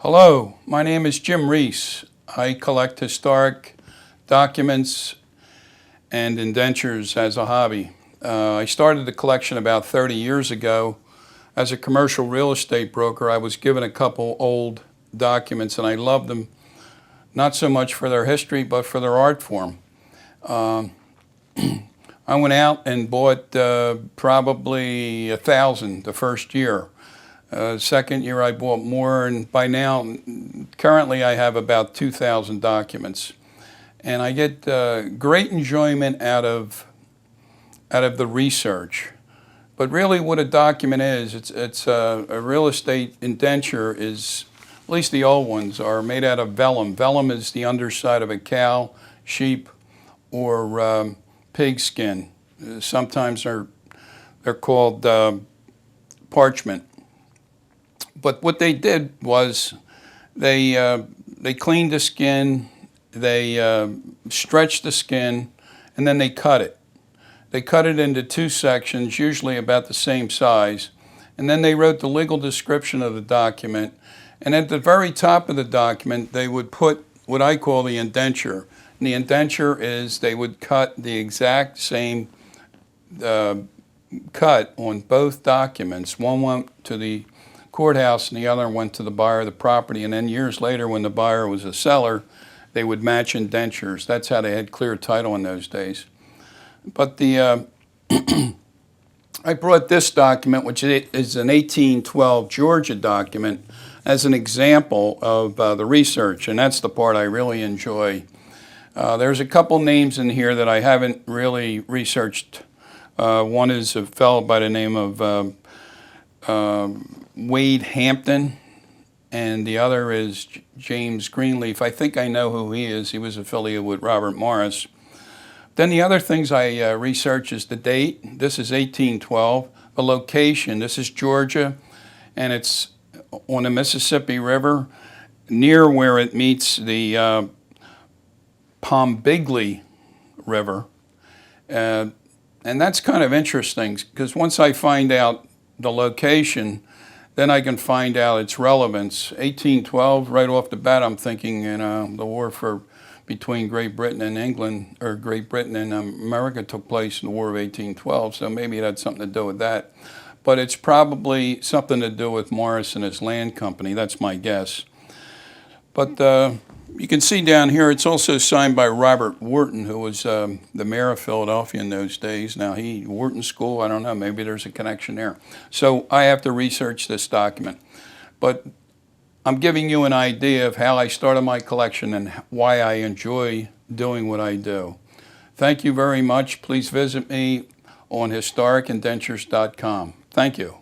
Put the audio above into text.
Hello, my name is Jim Reis. I collect historic documents and indentures as a hobby. I started the collection about 30 years ago. As a commercial real estate broker, I was given a couple old documents and I loved them, not so much for their history, but for their art form. I went out and bought probably 1,000 the first year. Second year I bought more, and by now, currently I have about 2,000 documents. And I get great enjoyment out of the research. But really what a document is, it's a real estate indenture is, at least the old ones, are made out of vellum. Vellum is the underside of a cow, sheep, or pig skin. Sometimes they're called parchment. But what they did was they cleaned the skin, they stretched the skin, and then they cut it. They cut it into two sections, usually about the same size, and then they wrote the legal description of the document. And at the very top of the document, they would put what I call the indenture. And the indenture is they would cut the exact same cut on both documents. One went to the courthouse and the other went to the buyer of the property, and then years later when the buyer was a seller, they would match indentures. That's how they had clear title in those days. But the I brought this document, which is an 1812 Georgia document, as an example of the research, and that's the part I really enjoy. There's a couple names in here that I haven't really researched. One is a fellow by the name of Wade Hampton, and the other is James Greenleaf. I think I know who he is. He was affiliated with Robert Morris. Then the other things I research is the date. This is 1812. The location. This is Georgia, and it's on the Mississippi River, near where it meets the Pombigley River. And that's kind of interesting, because once I find out the location, then I can find out its relevance. 1812, right off the bat, I'm thinking, the war between Great Britain and England, or Great Britain and America took place in the War of 1812, so maybe it had something to do with that. But it's probably something to do with Morris and his land company. That's my guess. But you can see down here, it's also signed by Robert Wharton, who was the mayor of Philadelphia in those days. Now, Wharton School, I don't know, maybe there's a connection there. So I have to research this document. But I'm giving you an idea of how I started my collection and why I enjoy doing what I do. Thank you very much. Please visit me on historicindentures.com. Thank you.